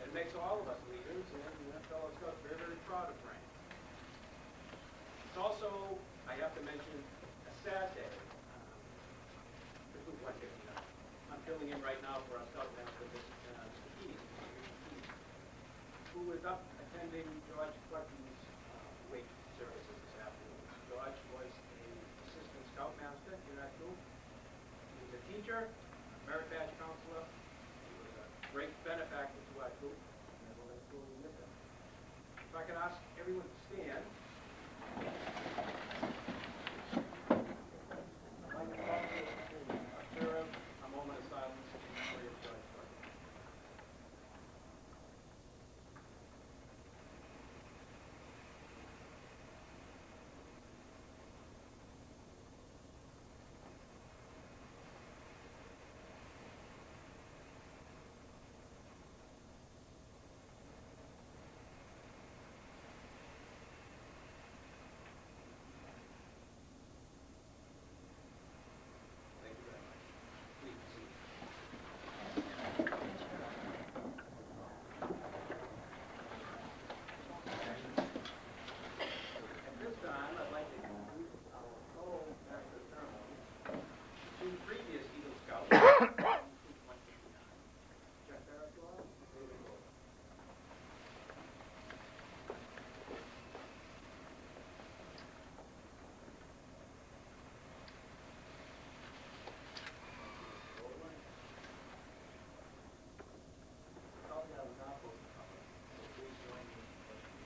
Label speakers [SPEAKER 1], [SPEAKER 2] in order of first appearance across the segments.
[SPEAKER 1] It makes all of us leaders and fellow Scouts very, very proud of Frank. It's also, I have to mention, a sad day. I'm filling in right now for our Scoutmaster, Mr. Keys, who is up attending George Clutton's wake services this afternoon. George was an assistant Scoutmaster in our troop. He was a teacher, a merit badge counselor. He was a great benefactor to our troop, and we're going to truly miss him. If I could ask everyone to stand. Observe a moment of silence in memory of George Clutton. Thank you very much. Please be seated. At this time, I'd like to introduce our co-master ceremony, two previous Eagle Scouts. Jeff Barraclough and David Wolf. Probably have an apple cover, so please join me in pushing.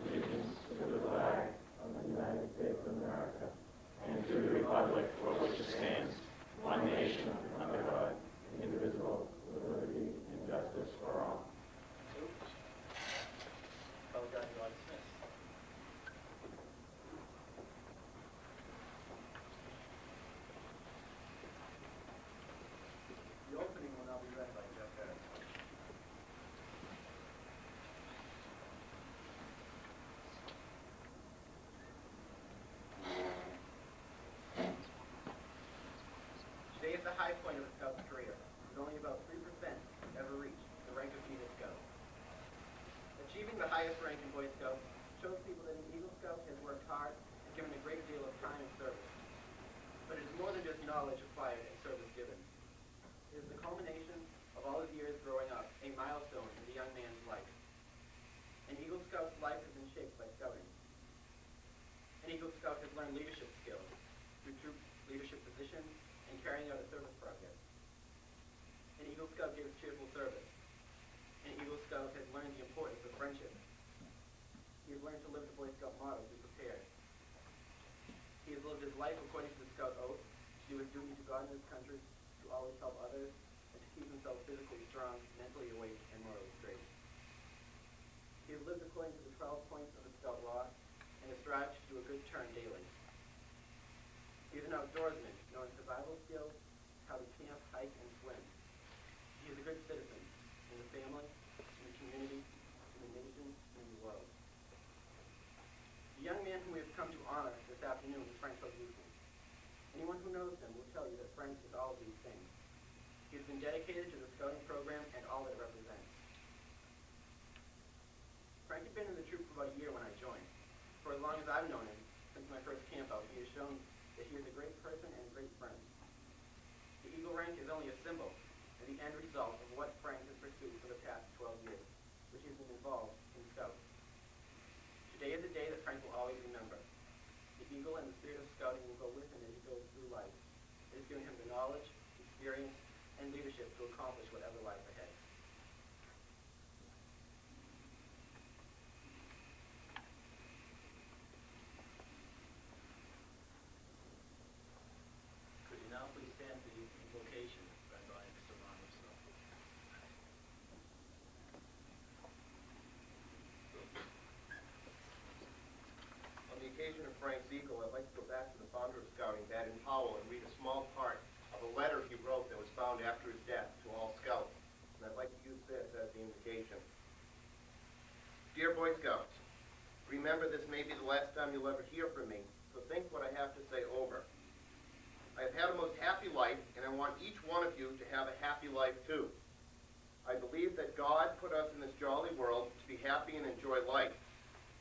[SPEAKER 2] Allegiance to the flag of the United States of America and to the republic for which it stands, one nation, under God, indivisible, with liberty and justice for all.
[SPEAKER 1] Fellow Guardian Rod Smith. The opening will now be read by Jeff Barraclough. Today is the high point of a Scout's career, with only about 3% ever reached the rank of Eagle Scout. Achieving the highest rank in Boy Scouts shows people that an Eagle Scout has worked hard and given a great deal of time and service. But it is more than just knowledge acquired and service given. It is the culmination of all his years growing up, a milestone in the young man's life. An Eagle Scout's life has been shaped by scouting. An Eagle Scout has learned leadership skills through troop leadership positions and carrying out a service project. An Eagle Scout gives cheerful service. An Eagle Scout has learned the importance of friendship. He has learned to live the Boy Scout motto, be prepared. He has lived his life according to the Scout oath, to do his duty to God and his country, to always help others, and to keep himself physically strong, mentally awake, and morally straight. He has lived according to the 12 points of the Scout law, and has strived to do a good turn daily. He is an outdoorsman, knowing survival skills, how to camp, hike, and swim. He is a good citizen in the family, in the community, in the nation, and in the world. The young man whom we have come to honor this afternoon is Frank Hogusman. Anyone who knows him will tell you that Frank is all of these things. He has been dedicated to the Scouting program and all that it represents. Frank had been in the troop for about a year when I joined. For as long as I've known him, since my first camp out, he has shown that he is a great person and a great friend. The Eagle rank is only a symbol and the end result of what Frank has pursued for the past 12 years, which he has been involved in Scouts. Today is a day that Frank will always remember. The Eagle and the spirit of Scouting will go with him as he goes through life. It has given him the knowledge, experience, and leadership to accomplish whatever lies ahead. Could you now please stand for the invocation read by Mr. Ron himself? On the occasion of Frank's Eagle, I'd like to go back to the founder of Scouting, that in Powell and read a small part of a letter he wrote that was found after his death to all Scouts. And I'd like to use this as the invitation. Dear Boy Scouts, remember this may be the last time you'll ever hear from me, so think what I have to say over. I have had a most happy life, and I want each one of you to have a happy life too. I believe that God put us in this jolly world to be happy and enjoy life.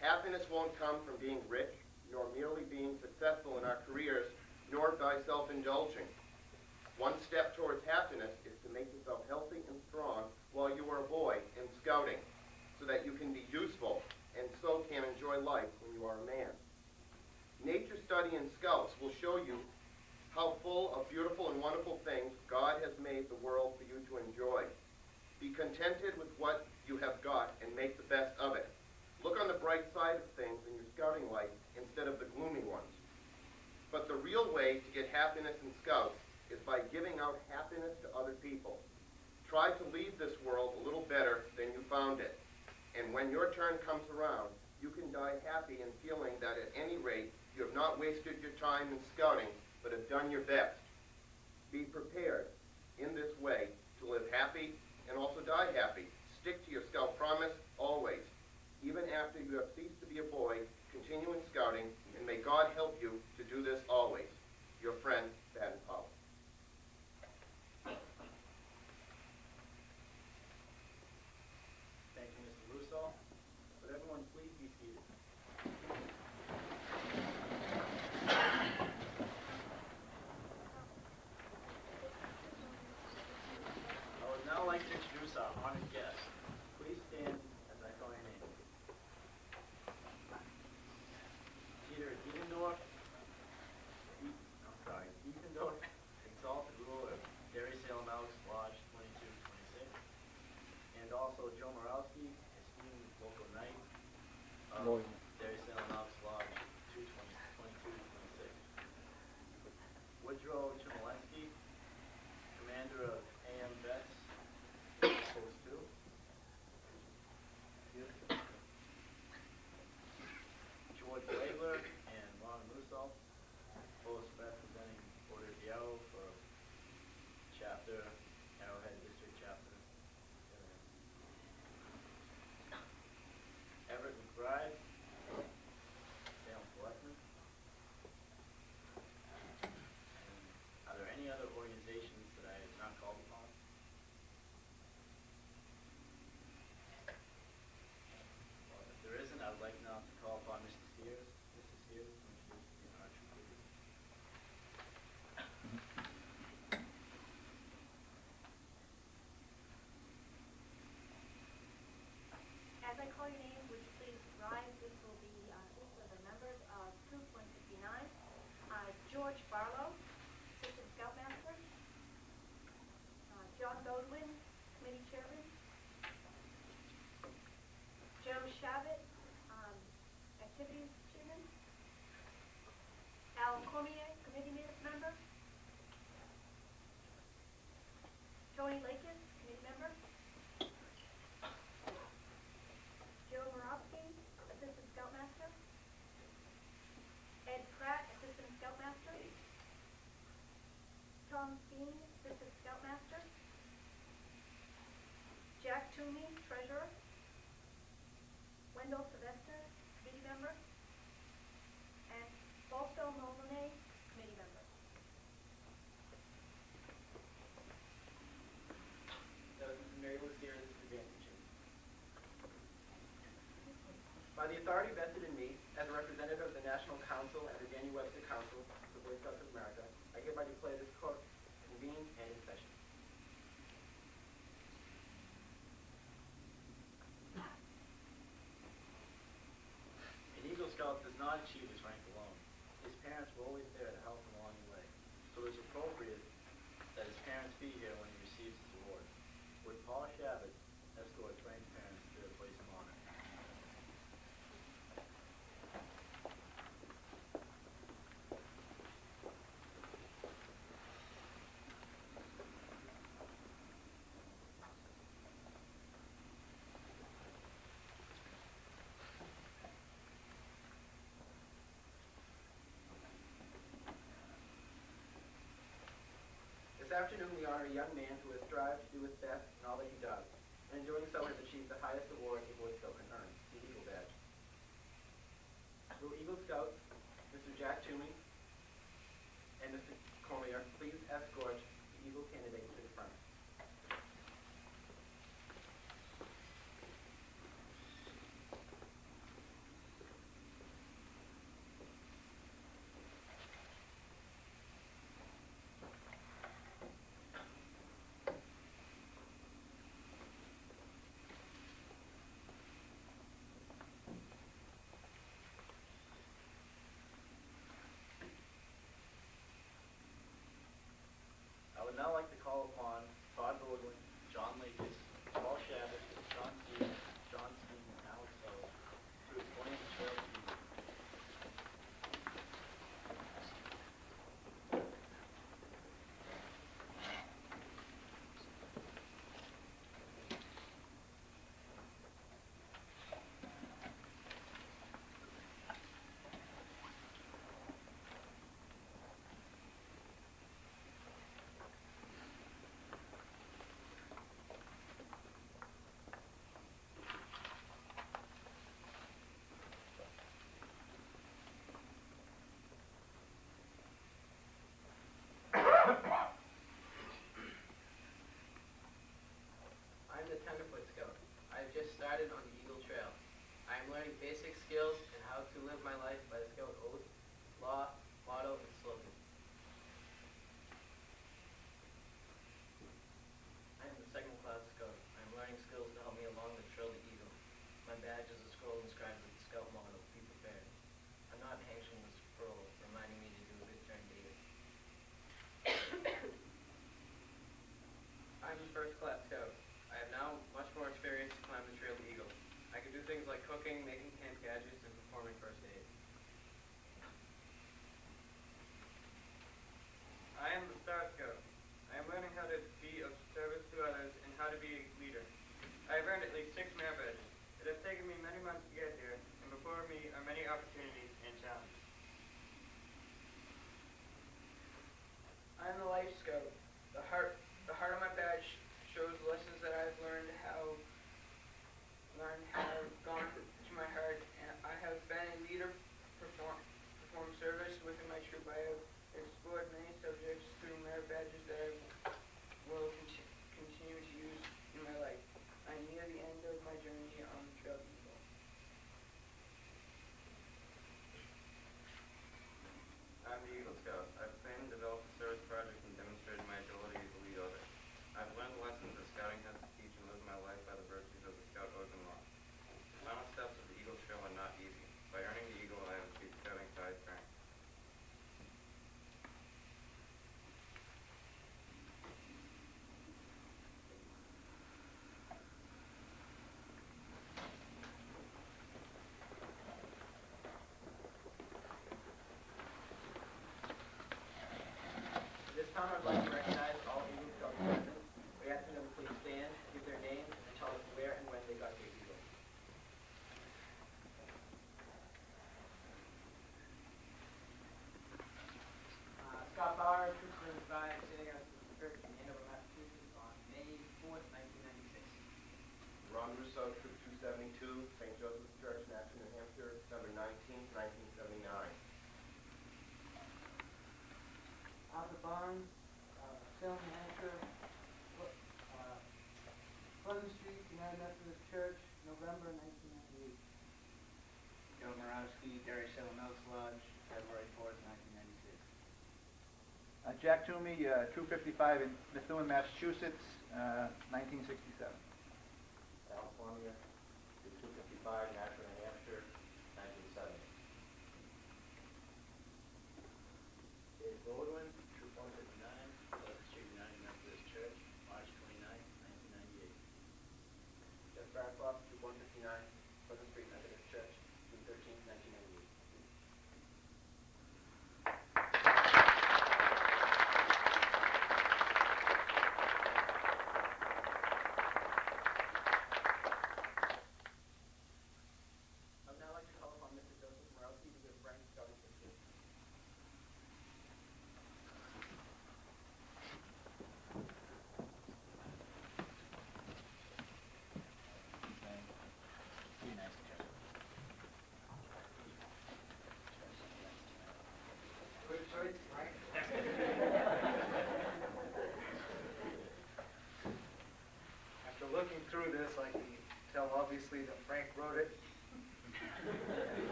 [SPEAKER 1] Happiness won't come from being rich, nor merely being successful in our careers, nor by self-indulging. One step towards happiness is to make yourself healthy and strong while you are a boy in scouting, so that you can be useful and so can enjoy life when you are a man. Nature study in Scouts will show you how full of beautiful and wonderful things God has made the world for you to enjoy. Be contented with what you have got and make the best of it. Look on the bright side of things in your scouting life instead of the gloomy ones. But the real way to get happiness in Scouts is by giving out happiness to other people. Try to leave this world a little better than you found it. And when your turn comes around, you can die happy and feeling that at any rate you have not wasted your time in scouting, but have done your best. Be prepared in this way to live happy and also die happy. Stick to your Scout promise always. Even after you have ceased to be a boy, continue in scouting, and may God help you to do this always. Your friend, Baden Powell.
[SPEAKER 3] Thank you, Mr. Russo. Would everyone please be seated? I would now like to introduce our honored guest. Please stand as I call your name. Peter Diefendorf, exalted ruler of Dairy Salem Elks Lodge 2226, and also Joe Morowski, esteemed local knight of Dairy Salem Elks Lodge 2226. Woodrow Chmielewski, commander of AM Vets, Post 2. George Wagler and Ron Russo, both representing Porter Diallo for chapter, Arrowhead District chapter. Everett McBride, Salem Selectman. Are there any other organizations that I have not called upon? Well, if there isn't, I would like now to call upon Mr. Sears. Mr. Sears, introduce the introduction, please.
[SPEAKER 4] As I call your name, would you please rise? This will be list of the members of Troop 159. George Barlow, Assistant Scoutmaster. John Godwin, Committee Chairman. Joe Shabbat, Activities Chairman. Al Cormier, Committee Member. Tony Lakis, Committee Member. Joe Morowski, Assistant Scoutmaster. Ed Pratt, Assistant Scoutmaster. Tom Steen, Assistant Scoutmaster. Jack Toomey, Treasurer. Wendell Sylvester, Committee Member. And Balsto Moloney, Committee Member.
[SPEAKER 3] Mary Lou Sears, Advantage.
[SPEAKER 1] By the authority vested in me as a representative of the National Council and the Daniel Webster Council of the Boy Scouts of America, I hereby declare this court convened and in session.
[SPEAKER 3] An Eagle Scout does not achieve his rank alone. His parents were always there to help him along the way. So it is appropriate that his parents be here when he receives his award. Would Paul Shabbat escort Frank's parents to their place of honor?
[SPEAKER 1] afternoon, we honor a young man who has strived to do his best in all that he does, and in doing so has achieved the highest award a Boy Scout can earn, the Eagle Badge. Will Eagle Scouts, Mr. Jack Toomey and Mr. Cormier, please escort the Eagle candidate to the front.
[SPEAKER 3] I would now like to call upon Todd Baldwin, John Lakis, Paul Shabbat, John Stevens, John Steen, and Alex Ellis to explain the trail to you.
[SPEAKER 5] I'm the Tenderfoot Scout. I have just started on the Eagle Trail. I am learning basic skills and how to live my life by the Scout oath, law, motto, and slogan. I am the second class Scout. I am learning skills to help me along the trail to Eagle. My badge is a scroll inscribed with the Scout motto, be prepared. I'm not hanging the scroll, reminding me to do a good turn daily. I'm the first class Scout. I have now much more experience to climb the trail to Eagle. I can do things like cooking, making camp gadgets, and performing first aid. I am the Star Scout. I am learning how to be of service to others and how to be a leader. I have earned at least 6 merit badges. It has taken me many months to get here, and before me are many opportunities and challenges. I am the Life Scout. The heart of my badge shows lessons that I've learned have gone to my heart, and I have been a leader, performed service within my troop. I have explored many subjects through merit badges that I will continue to use in my life. I am near the end of my journey on the trail to Eagle. I'm the Eagle Scout. I've planned and developed a service project and demonstrated my ability to lead others. I've learned the lessons that scouting has to teach and live my life by the virtues of the Scout oath and law. The final steps of the Eagle Trail are not easy. By earning the Eagle, I have achieved scouting's highest rank.
[SPEAKER 1] At this time, I'd like to recognize all Eagle Scouts present. We ask them to please stand, give their names, and tell us where and when they got their Eagle.
[SPEAKER 5] Scott Bauer, Troop 75, sitting at the Church in Andover, Massachusetts on May 4th, 1996.
[SPEAKER 1] Ron Russo, Troop 272, St. Joseph's Church, Nashua, New Hampshire, December 19th, 1979.
[SPEAKER 6] Arthur Barnes, Salem, New Hampshire, Pleasant Street, United Methodist Church, November 1998.
[SPEAKER 7] Joe Morawski, Derry Salem Elks Lodge, February 4th, 1996.
[SPEAKER 8] Jack Toomey, Troop 55 in Methuen, Massachusetts, 1967.
[SPEAKER 2] Al Cormier, 255, Nashua, New Hampshire, 1970.
[SPEAKER 3] Dave Baldwin, Troop 159, Pleasant Street United Methodist Church, March 29th, 1998.
[SPEAKER 1] Jeff Barclough, Troop 159, Pleasant Street Methodist Church, June 13th, 1998.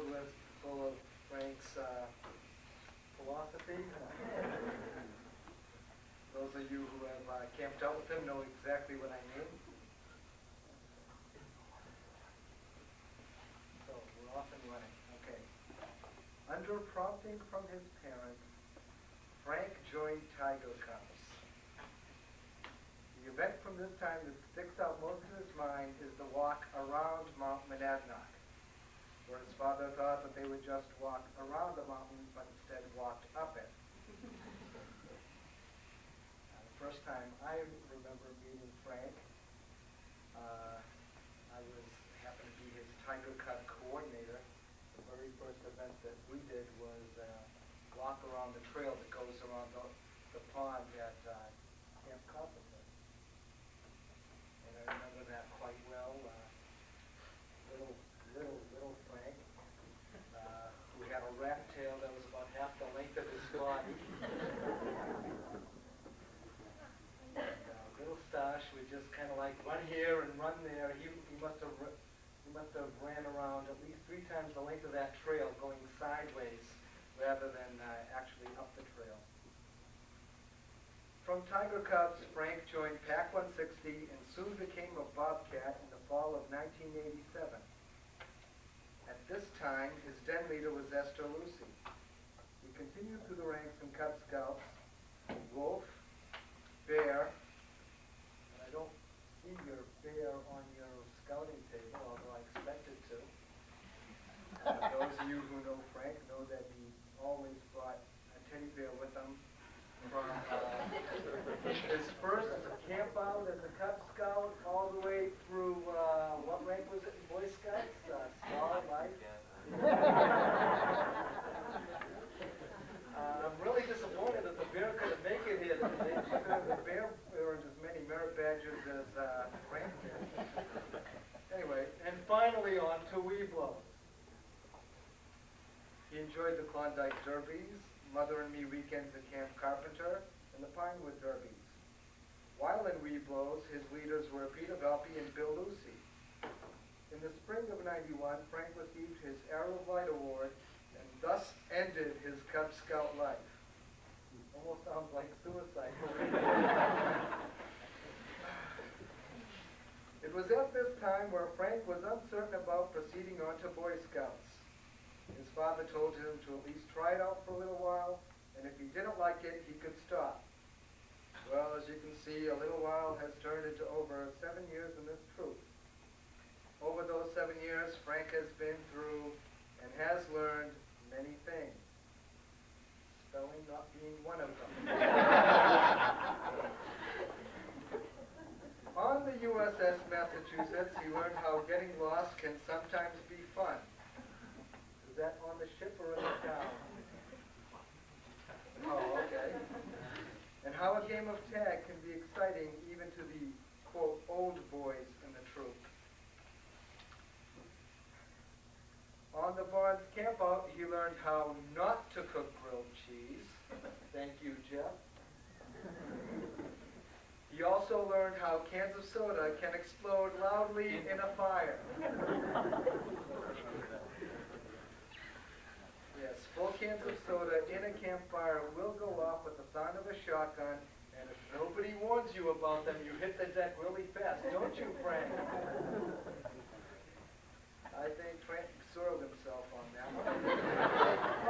[SPEAKER 6] filled with, full of Frank's philosophy. Those of you who have camped out with him know exactly what I mean. So we're off and running. Okay. Under prompting from his parents, Frank joined Tiger Cubs. The event from this time that sticks out most in his mind is the walk around Mount Monadnock, where his father thought that they would just walk around the mountain, but instead walked up it. The first time I remember meeting Frank, I happened to be his Tiger Cub coordinator. The very first event that we did was walk around the trail that goes around the pond at Camp Carpenter. And I remember that quite well. Little Frank, who had a rat tail that was about half the length of his body. Little Stash would just kind of like run here and run there. He must have ran around at least 3 times the length of that trail, going sideways rather than actually up the trail. From Tiger Cubs, Frank joined PAC 160 and soon became a Bobcat in the fall of 1987. At this time, his den leader was Esther Lucy. He continued through the ranks in Cub Scouts, Wolf, Bear, and I don't see your bear on your scouting table, although I expected to. Those of you who know Frank know that he always brought a teddy bear with him from his first camp out as a Cub Scout all the way through, what rank was it in Boy Scouts? Star Life? I'm really disappointed that the bear couldn't make it here today. The bear earned as many merit badges as Frank did. Anyway, and finally on to Weeblos. He enjoyed the Klondike Derbies, Mother and Me weekends at Camp Carpenter, and the Pinewood Derbies. While in Weeblos, his leaders were Peter Valpy and Bill Lucy. In the spring of '91, Frank received his Arrow of Light Award and thus ended his Cub Scout life. Almost sounds like suicide. It was at this time where Frank was uncertain about proceeding on to Boy Scouts. His father told him to at least try it out for a little while, and if he didn't like it, he could stop. Well, as you can see, a little while has turned into over 7 years in this troop. Over those 7 years, Frank has been through and has learned many things. Spelling not being one of them. On the USS Massachusetts, he learned how getting lost can sometimes be fun. Is that on the ship or in the town? Oh, okay. And how a game of tag can be exciting even to the, quote, old boys in the troop. On the Barnes campout, he learned how not to cook grilled cheese. Thank you, Jeff. He also learned how cans of soda can explode loudly in a fire. Yes, full cans of soda in a campfire will go off with the sound of a shotgun, and if nobody warns you about them, you hit the deck really fast, don't you, Frank? I think Frank soiled himself on that one.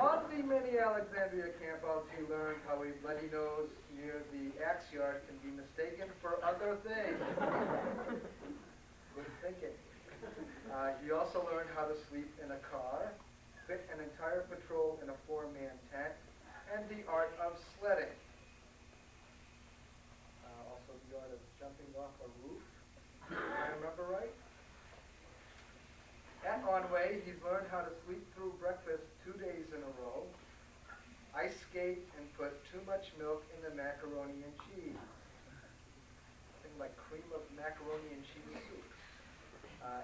[SPEAKER 6] On the many Alexandria campouts, he learned how a bloody nose near the axe yard can be mistaken for other things. Good thinking. He also learned how to sleep in a car, fit an entire patrol in a 4-man tent, and the art of sledding. Also the art of jumping off a roof, if I remember right. At Onway, he's learned how to sleep through breakfast 2 days in a row, ice skate, and put too much milk in the macaroni and cheese. Something like cream of macaroni and cheese soup.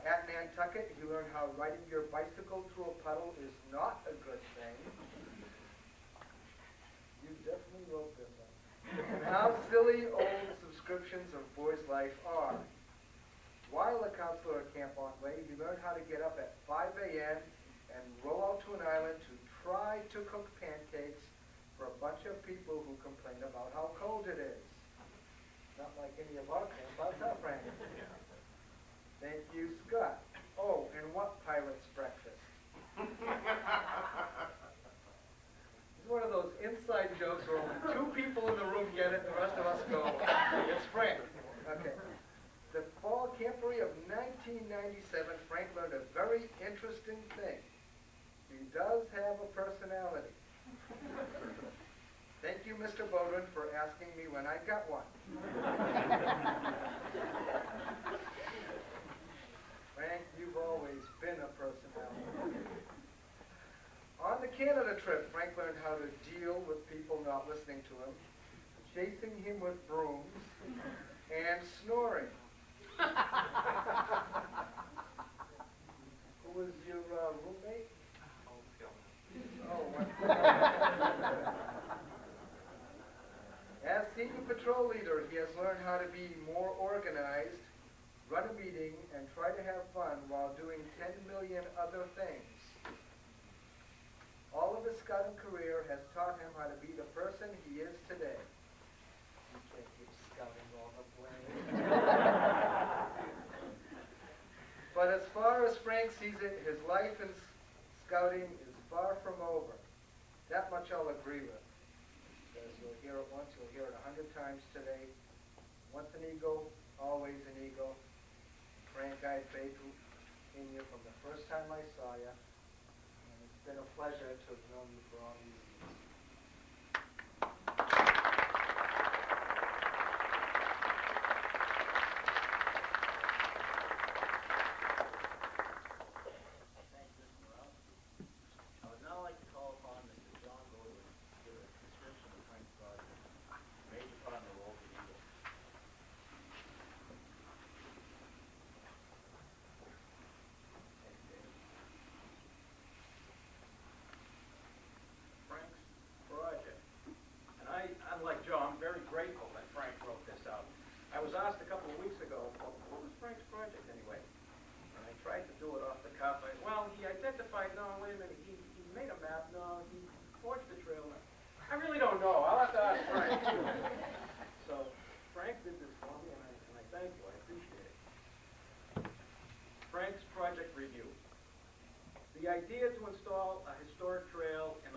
[SPEAKER 6] At Nantucket, he learned how riding your bicycle through a puddle is not a good thing. You definitely wrote this up. And how silly old subscriptions of Boys Life are. While a counselor at Camp Onway, he learned how to get up at 5 a.m. and roll to cook pancakes for a bunch of people who complain about how cold it is. Not like any of our camp, how's that, Frank? Thank you, Scott. Oh, and what pirate's breakfast? It's one of those inside jokes where only two people in the room get it, and the rest of us go, it's Frank. Okay. The fall camporee of 1997, Frank learned a very interesting thing. He does have a personality. Thank you, Mr. Bowden, for asking me when I got one. Frank, you've always been a personality. On the Canada trip, Frank learned how to deal with people not listening to him, chasing him with brooms, and snoring. Who was your roommate? Oh, as senior patrol leader, he has learned how to be more organized, run a meeting, and try to have fun while doing 10 million other things. All of his scouting career has taught him how to be the person he is today. You can't give scouting all the blame. But as far as Frank sees it, his life in scouting is far from over. That much I'll agree with. Because you'll hear it once, you'll hear it 100 times today. Once an eagle, always an eagle. Frank, I had faith in you from the first time I saw you. And it's been a pleasure to have known you for all these years.
[SPEAKER 3] Thank you, Mr. Morales. I would now like to call upon Mr. John Bowden to give a description of Frank's project, major part of the role of the Eagle. Thank you, David.
[SPEAKER 9] Frank's project. And unlike Joe, I'm very grateful that Frank wrote this out. I was asked a couple of weeks ago, well, what was Frank's project anyway? And I tried to do it off the cuff. He identified, no, wait a minute, he made a map, no, he forged the trail. I really don't know. I'll have to ask Frank. So Frank did this for me, and I thank you. I appreciate it. Frank's project review. The idea to install a historic trail in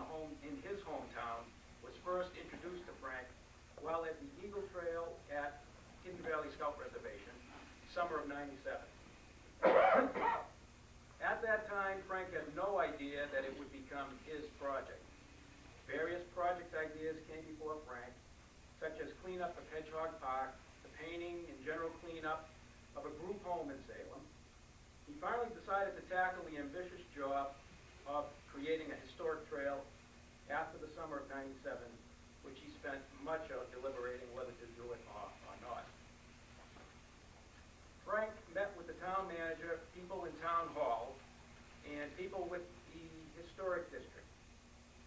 [SPEAKER 9] his hometown was first introduced to Frank while at the Eagle Trail at Hidden Valley Scout Reservation, summer of '97. At that time, Frank had no idea that it would become his project. Various project ideas came before Frank, such as cleanup of Hedgehog Park, the painting and general cleanup of a group home in Salem. He finally decided to tackle the ambitious job of creating a historic trail after the summer of '97, which he spent much of deliberating whether to do it or not. Frank met with the town manager, people in town hall, and people with the historic district.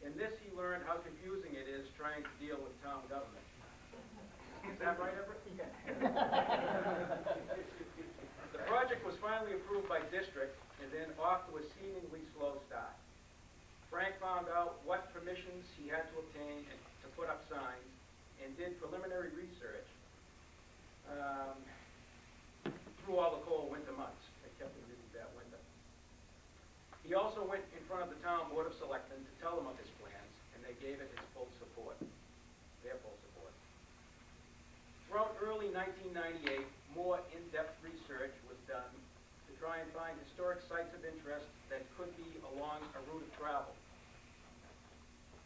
[SPEAKER 9] In this, he learned how confusing it is trying to deal with town government. Is that right, Everett? The project was finally approved by district and then off to a seemingly slow start. Frank found out what permissions he had to obtain to put up signs and did preliminary research through all the cold winter months. It kept him busy that winter. He also went in front of the town board of selectmen to tell them of his plans, and they gave it his full support, their full support. Throughout early 1998, more in-depth research was done to try and find historic sites of interest that could be along a route of travel.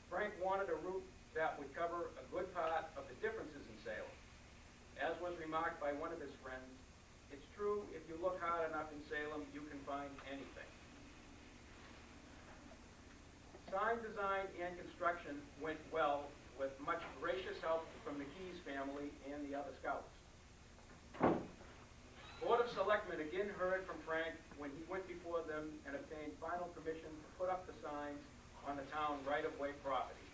[SPEAKER 9] Frank wanted a route that would cover a good part of the differences in Salem. As was remarked by one of his friends, it's true, if you look hard enough in Salem, you can find anything. Sign design and construction went well with much gracious help from the Keys family and the other scouts. Board of Selectmen again heard from Frank when he went before them and obtained final permission to put up the signs on the town right-of-way property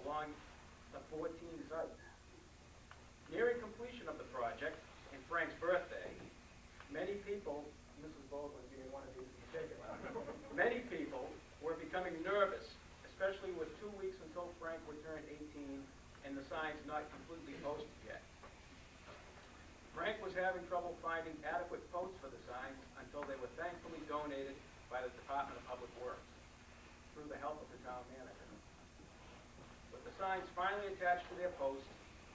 [SPEAKER 9] along the 14 sites. Nearing completion of the project, and Frank's birthday, many people, Mrs. Baldwin being one of these in particular, many people were becoming nervous, especially until Frank would turn 18 and the sign's not completely posted yet. Frank was having trouble finding adequate posts for the signs until they were thankfully donated by the Department of Public Works through the help of the town manager. With the signs finally attached to their posts,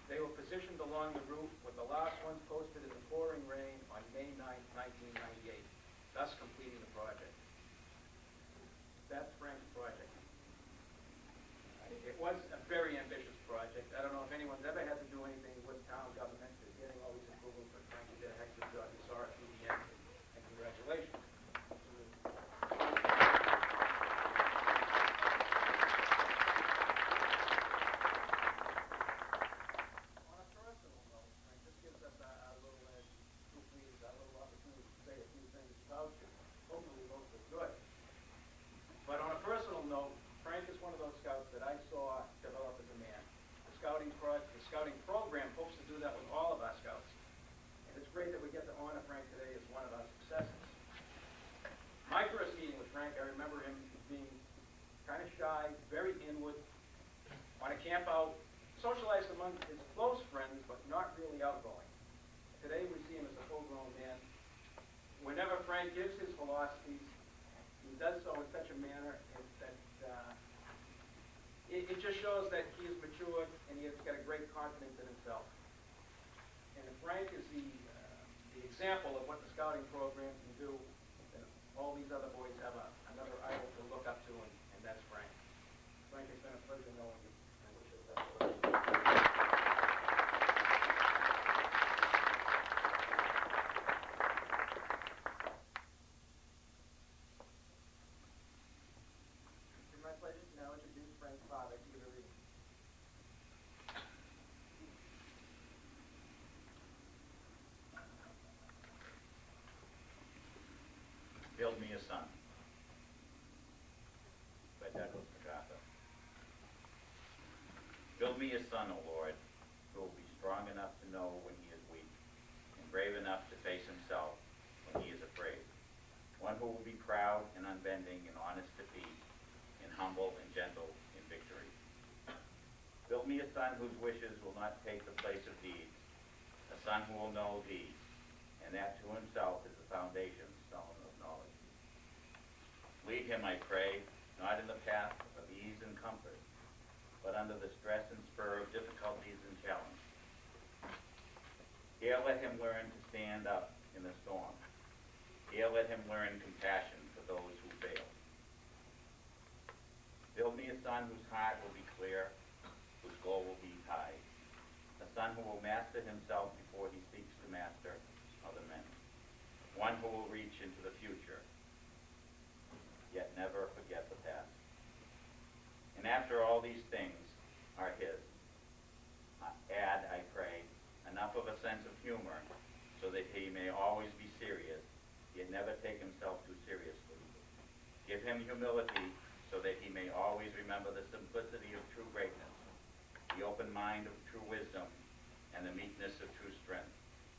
[SPEAKER 9] they were positioned along the roof with the last ones posted in the pouring rain on May 9, 1998, thus completing the project. That's Frank's project. It was a very ambitious project. I don't know if anyone's ever had to do anything with town government, but getting all these approvals, but Frank did a heck of a job. You saw it through the end, and congratulations. On a personal note, Frank, this gives us a little opportunity to say a few things about you. Hopefully both are good. But on a personal note, Frank is one of those scouts that I saw develop as a man. The scouting program hopes to do that with all of our scouts. And it's great that we get to honor Frank today as one of our successes. My first meeting with Frank, I remember him being kind of shy, very inward, on a camp out, socialized among his close friends, but not really outgoing. Today we see him as a full-grown man. Whenever Frank gives his philosophies, he does so in such a manner that it just shows that he is matured and he has got a great confidence in himself. And if Frank is the example of what the scouting program can do, then all these other boys have another idol to look up to, and that's Frank. Frank, it's been a pleasure knowing you. I wish you the best of luck. It's my pleasure to now introduce Frank's father to the reading.
[SPEAKER 10] Build me a son. By Douglas MacArthur. Build me a son, O Lord, who will be strong enough to know when he is weak, and brave enough to face himself when he is afraid. One who will be proud and unbending in honest defeat, and humble and gentle in victory. Build me a son whose wishes will not take the place of deeds, a son who will know thee, and that to himself is the foundation stone of knowledge. Lead him, I pray, not in the path of ease and comfort, but under the stress and spur of difficulties and challenge. Here let him learn to stand up in the storm. Here let him learn compassion for those who fail. Build me a son whose heart will be clear, whose goal will be high, a son who will master himself before he seeks to master other men, one who will reach into the future, yet never forget the past. And after all these things are his, add, I pray, enough of a sense of humor so that he may always be serious, yet never take himself too seriously. Give him humility so that he may always remember the simplicity of true greatness, the open mind of true wisdom, and the meekness of true strength.